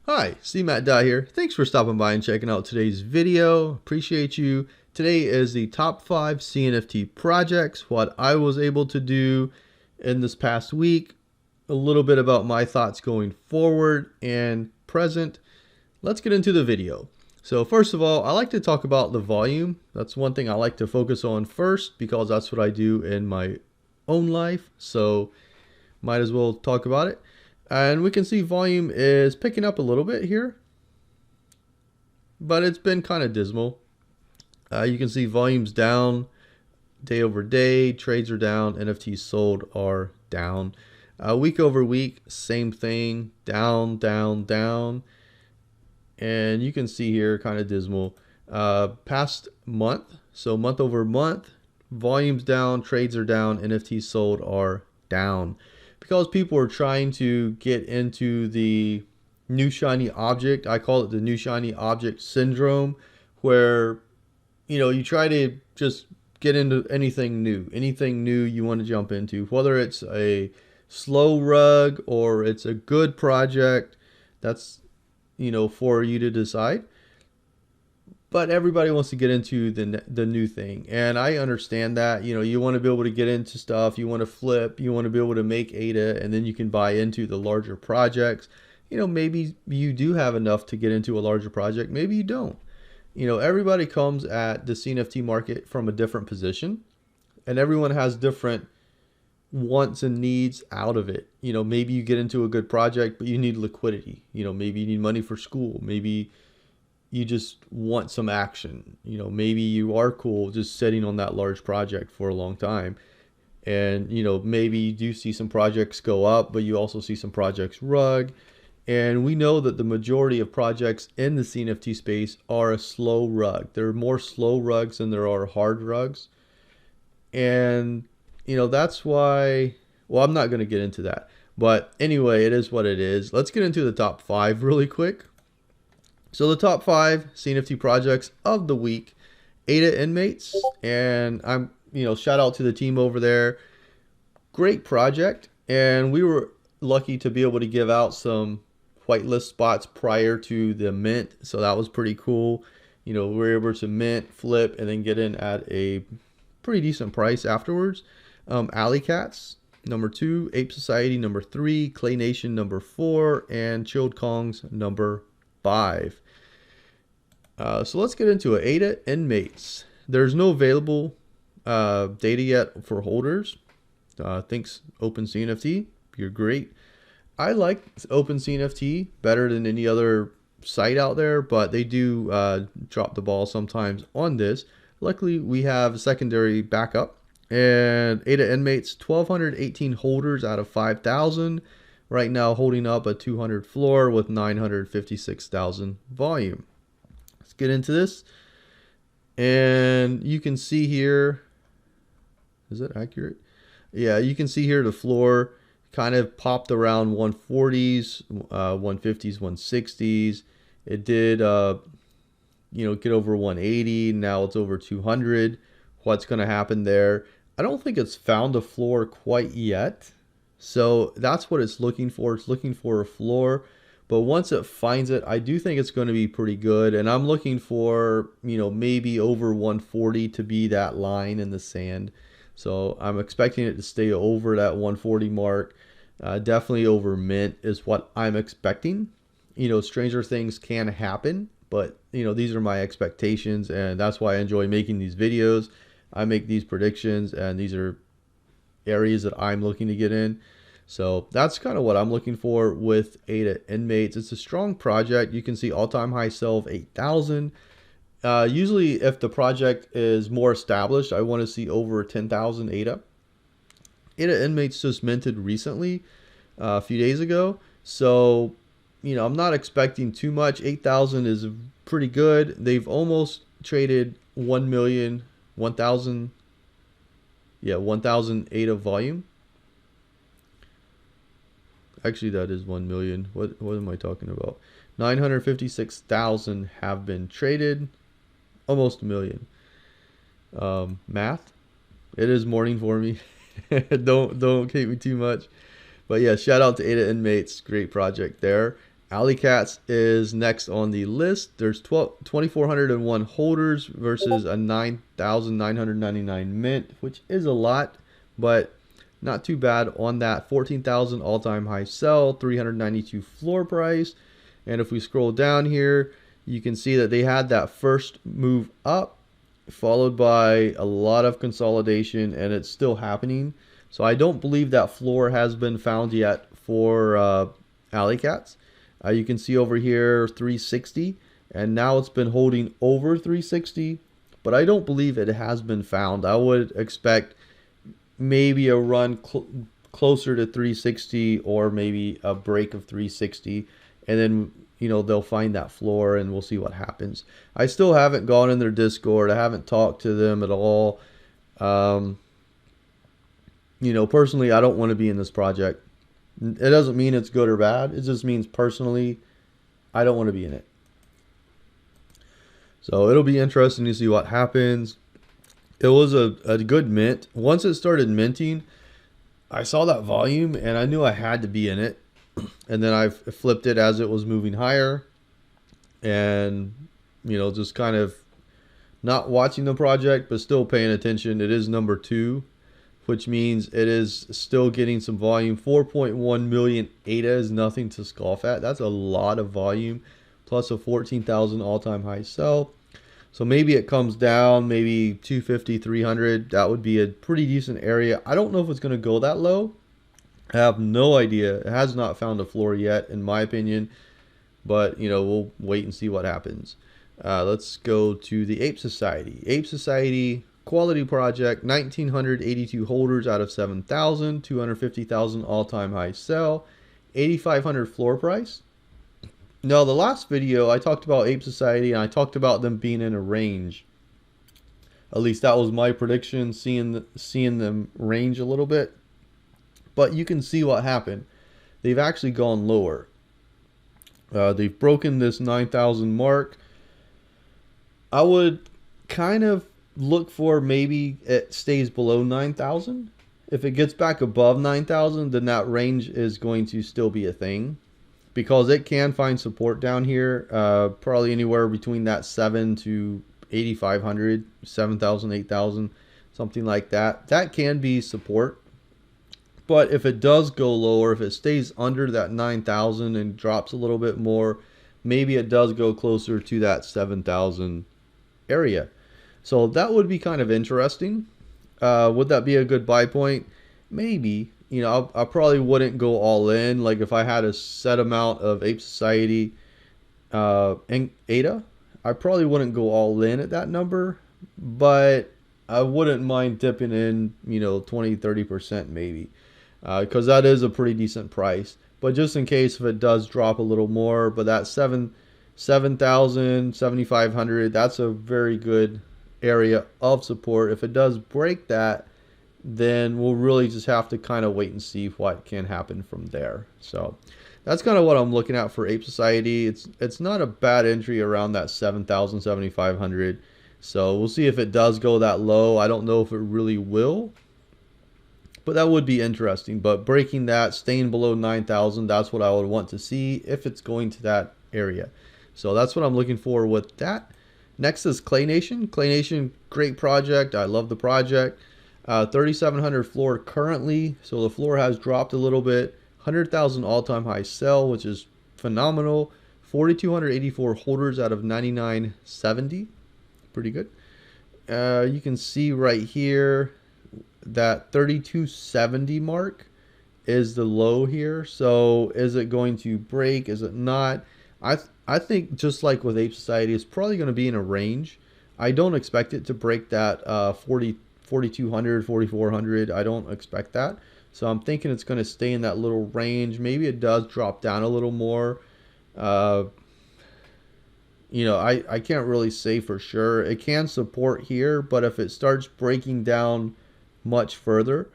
Hi, CMattDye here. Thanks for stopping by and checking out today's video. Appreciate you. Today is the top 5 CNFT projects, what I was able to do in this past week, a little bit about my thoughts going forward and present. Let's get into the video. So first of all, I like to talk about the volume. That's one thing I like to focus on first because that's what I do in my own life. So might as well talk about it. And we can see volume is picking up a little bit here, but it's been kind of dismal. You can see volume's down day over day, trades are down, NFTs sold are down. Week over week, same thing, down, down, down. And you can see here kind of dismal. Past month, so month over month, volume's down, trades are down, NFTs sold are down. Because people are trying to get into the new shiny object. I call it the new shiny object syndrome, where you try to just get into anything new you want to jump into, whether it's a slow rug or it's a good project. That's for you to decide. But everybody wants to get into the new thing, and I understand that. You want to be able to get into stuff, you want to flip, you want to be able to make ADA, and then you can buy into the larger projects. Maybe you do have enough to get into a larger project, maybe you don't. Everybody comes at the CNFT market from a different position, and everyone has different wants and needs out of it. Maybe you get into a good project, but you need liquidity. Maybe you need money for school. Maybe you just want some action. Maybe you are cool just sitting on that large project for a long time. And, maybe you do see some projects go up, but you also see some projects rug. And we know that the majority of projects in the CNFT space are a slow rug. There are more slow rugs than there are hard rugs. And, that's why, well, I'm not going to get into that. But anyway, it is what it is. Let's get into the top 5 really quick. So the top 5 CNFT projects of the week: ADA Inmates, and I'm shout out to the team over there. Great project, and we were lucky to be able to give out some whitelist spots prior to the mint, so that was pretty cool. We were able to mint, flip, and then get in at a pretty decent price afterwards. Alley Cats number 2, Ape Society number 3, Clay Nation number 4, and Chilled Kongs number 5. So let's get into it. ADA Inmates. There's no available data yet for holders. Thanks OpenCNFT. You're great. I like OpenCNFT better than any other site out there, but they do drop the ball sometimes on this. Luckily, we have a secondary backup. And ADA Inmates, 1,218 holders out of 5,000. Right now holding up a 200 floor with 956,000 volume. Let's get into this. And you can see here, is that accurate? Yeah, you can see here the floor kind of popped around 140s, 150s, 160s. It did, get over 180. Now it's over 200. What's going to happen there? I don't think it's found a floor quite yet. So that's what it's looking for. It's looking for a floor. But once it finds it, I do think it's going to be pretty good. And I'm looking for, maybe over 140 to be that line in the sand. So I'm expecting it to stay over that 140 mark. Definitely over mint is what I'm expecting. Stranger things can happen. But, these are my expectations. And that's why I enjoy making these videos. I make these predictions, and these are areas that I'm looking to get in. So that's kind of what I'm looking for with ADA Inmates. It's a strong project. You can see all-time high sell of 8,000. Usually if the project is more established, I want to see over 10,000 ADA. ADA Inmates just minted recently, a few days ago. So, I'm not expecting too much. 8,000 is pretty good. They've almost traded 1 million, 1,000 ADA volume. Actually, that is 1 million. What am I talking about? 956,000 have been traded. Almost a million. Math. It is morning for me. don't hate me too much. But yeah, shout out to ADA Inmates. Great project there. Katz is next on the list. There's 2,401 holders versus a 9,999 mint, which is a lot, but not too bad on that. 14,000 all-time high sell, 392 floor price. And if we scroll down here, you can see that they had that first move up, followed by a lot of consolidation, and it's still happening. So I don't believe that floor has been found yet for Katz. You can see over here 360, and now it's been holding over 360, but I don't believe it has been found. I would expect maybe a run closer to 360, or maybe a break of 360, and then they'll find that floor and we'll see what happens. I still haven't gone in their Discord. I haven't talked to them at all. Personally, I don't want to be in this project. It doesn't mean it's good or bad. It just means personally, I don't want to be in it. So it'll be interesting to see what happens. It was a good mint. Once it started minting, I saw that volume and I knew I had to be in it. And then I flipped it as it was moving higher, and just kind of not watching the project but still paying attention. It is number 2, which means it is still getting some volume. 4.1 million ADA is nothing to scoff at. That's a lot of volume, plus a 14,000 all-time high sell. So maybe it comes down, maybe 250, 300. That would be a pretty decent area. I don't know if it's going to go that low. I have no idea. It has not found a floor yet, in my opinion. But, we'll wait and see what happens. Let's go to the Ape Society. Ape Society, quality project, 1,982 holders out of 7,000, 250,000 all-time high sell, 8,500 floor price. Now, the last video, I talked about Ape Society, and I talked about them being in a range. At least that was my prediction, seeing them range a little bit. But you can see what happened. They've actually gone lower. They've broken this 9,000 mark. I would kind of look for maybe it stays below 9,000. If it gets back above 9,000, then that range is going to still be a thing, because it can find support down here, probably anywhere between that 7 to 8,500, 7,000, 8,000, something like that. That can be support. But if it does go lower, if it stays under that 9,000 and drops a little bit more, maybe it does go closer to that 7,000 area. So that would be kind of interesting. Would that be a good buy point? Maybe. I probably wouldn't go all in. Like if I had a set amount of Ape Society and ADA, I probably wouldn't go all in at that number. But I wouldn't mind dipping in, 20, 30% maybe. Because that is a pretty decent price. But just in case if it does drop a little more, but that 7,000, 7,500, that's a very good area of support. If it does break that, then we'll really just have to kind of wait and see what can happen from there. So that's kind of what I'm looking at for Ape Society. It's not a bad entry around that 7,000, 7,500. So we'll see if it does go that low. I don't know if it really will, but that would be interesting. But breaking that, staying below 9,000, that's what I would want to see if it's going to that area. So that's what I'm looking for with that. Next is Clay Nation. Clay Nation, great project. I love the project. 3,700 floor currently. So the floor has dropped a little bit. 100,000 all-time high sell, which is phenomenal. 4,284 holders out of 9,970. Pretty good. You can see right here that 3,270 mark is the low here. So is it going to break? Is it not? I think just like with Ape Society, it's probably going to be in a range. I don't expect it to break that 4,200, 4,400. I don't expect that. So I'm thinking it's going to stay in that little range. Maybe it does drop down a little more. I can't really say for sure. It can support here, but if it starts breaking down much further,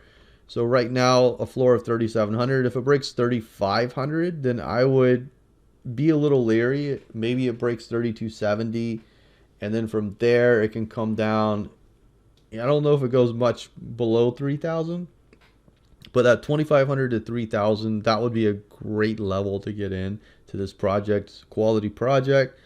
so right now a floor of 3,700, if it breaks 3,500, then I would be a little leery. Maybe it breaks 3,270, and then from there it can come down. I don't know if it goes much below 3,000, but at 2,500 to 3,000, that would be a great level to get in. to this project, quality project.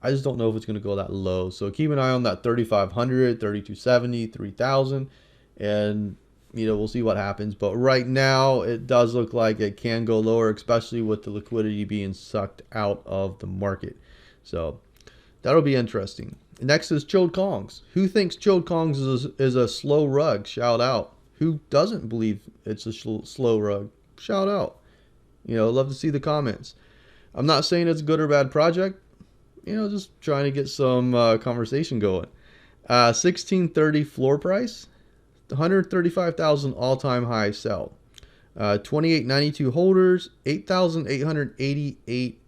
I just don't know if it's going to go that low. So keep an eye on that 3,500, 3,270, 3,000, and we'll see what happens. But right now, it does look like it can go lower, especially with the liquidity being sucked out of the market. So that'll be interesting. Next is Chilled Kongs. Who thinks Chilled Kongs is a slow rug? Shout out. Who doesn't believe it's a slow rug? Shout out. Love to see the comments. I'm not saying it's a good or bad project. Just trying to get some conversation going. 1630 floor price, 135,000 all-time high sell. 2892 holders, 8,888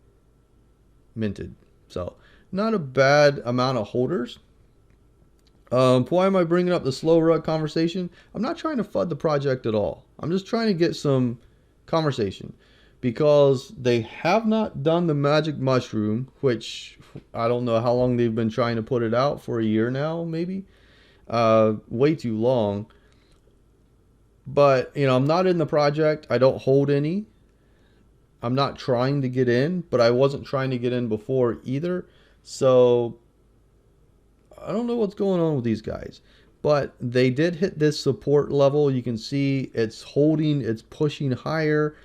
minted. So not a bad amount of holders. Why am I bringing up the slow rug conversation? I'm not trying to FUD the project at all. I'm just trying to get some conversation, because they have not done the magic mushroom, which I don't know how long they've been trying to put it out, for a year now, maybe. Way too long. But, I'm not in the project. I don't hold any. I'm not trying to get in, but I wasn't trying to get in before either. So I don't know what's going on with these guys. But they did hit this support level. You can see it's holding, it's pushing higher.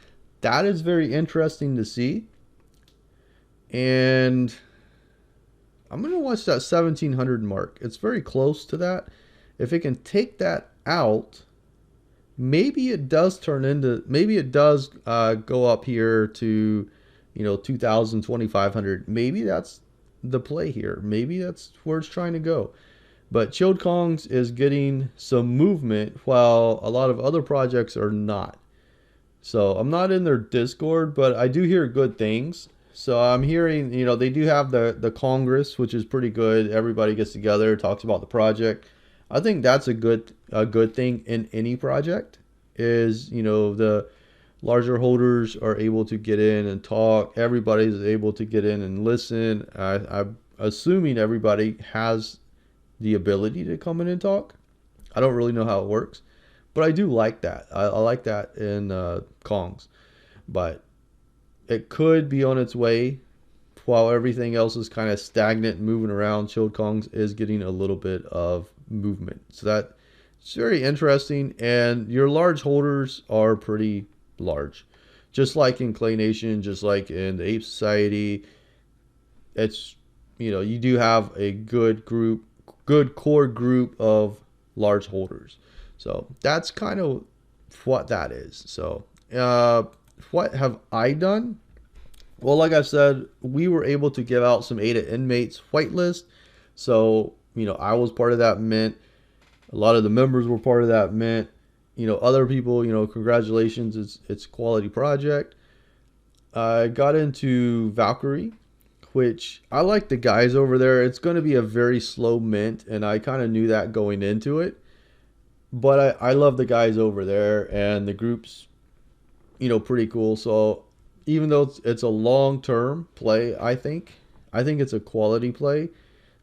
That is very interesting to see. And I'm going to watch that 1700 mark. It's very close to that. If it can take that out, maybe it does turn into, maybe it does go up here to, 2000, 2500. Maybe that's the play here. Maybe that's where it's trying to go. But Chilled Kongs is getting some movement while a lot of other projects are not. So I'm not in their Discord, but I do hear good things. So I'm hearing, they do have the Congress, which is pretty good. Everybody gets together, talks about the project. I think that's a good thing in any project, is, the larger holders are able to get in and talk. Everybody's able to get in and listen. I'm assuming everybody has the ability to come in and talk. I don't really know how it works, but I do like that. I like that in Kongs. But it could be on its way while everything else is kind of stagnant and moving around. Chilled Kongs is getting a little bit of movement. So that's very interesting. And your large holders are pretty large. Just like in Clay Nation, just like in the Ape Society, it's, you do have a good core group of large holders. So that's kind of what that is. So what have I done? Well, like I said, we were able to give out some ADA Inmates whitelist. So, I was part of that mint. A lot of the members were part of that mint. Other people, congratulations, it's a quality project. I got into Valkyrie, which I like the guys over there. It's going to be a very slow mint, and I kind of knew that going into it. But I love the guys over there, and the group's, pretty cool. So even though it's a long-term play, I think it's a quality play.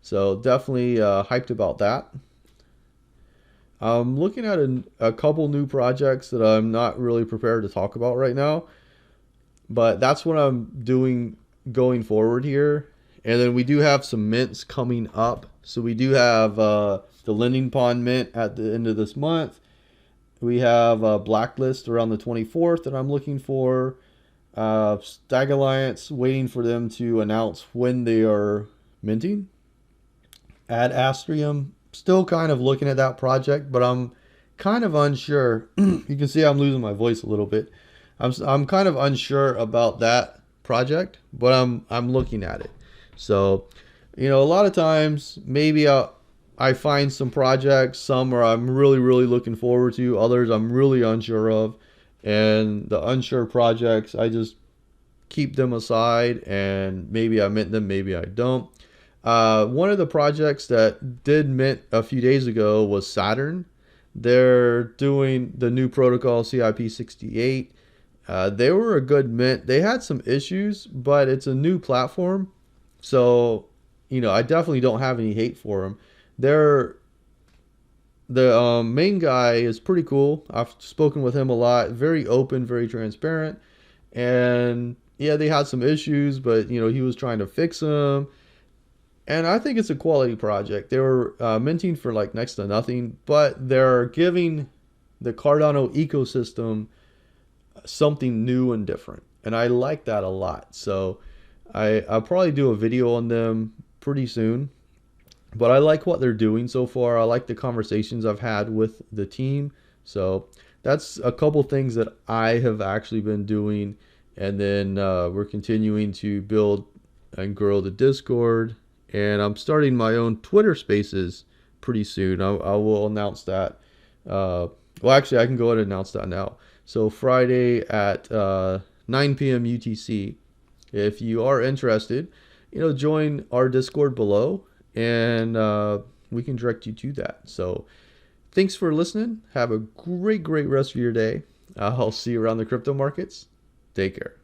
So definitely hyped about that. I'm looking at a couple new projects that I'm not really prepared to talk about right now. But that's what I'm doing going forward here. And then we do have some mints coming up. So we do have the Lending Pond mint at the end of this month. We have a Blacklist around the 24th that I'm looking for. Stag Alliance, waiting for them to announce when they are minting. Ad Astrium, still kind of looking at that project, but I'm kind of unsure. You can see I'm losing my voice a little bit. I'm kind of unsure about that project, but I'm looking at it. So, a lot of times maybe I find some projects, some are I'm really, really looking forward to, others I'm really unsure of. And the unsure projects, I just keep them aside, and maybe I mint them, maybe I don't. One of the projects that did mint a few days ago was Saturn. They're doing the new protocol CIP68. They were a good mint. They had some issues, but it's a new platform. So, I definitely don't have any hate for them. The main guy is pretty cool. I've spoken with him a lot. Very open, very transparent. And, yeah, they had some issues, but he was trying to fix them. And I think it's a quality project. They were minting for like next to nothing, but they're giving the Cardano ecosystem something new and different. And I like that a lot. So I'll probably do a video on them pretty soon. But I like what they're doing so far. I like the conversations I've had with the team. So that's a couple things that I have actually been doing. And then we're continuing to build and grow the Discord. And I'm starting my own Twitter Spaces pretty soon. I will announce that. Well, actually, I can go ahead and announce that now. So Friday at 9 p.m. UTC. If you are interested, join our Discord below, and we can direct you to that. So thanks for listening. Have a great rest of your day. I'll see you around the crypto markets. Take care.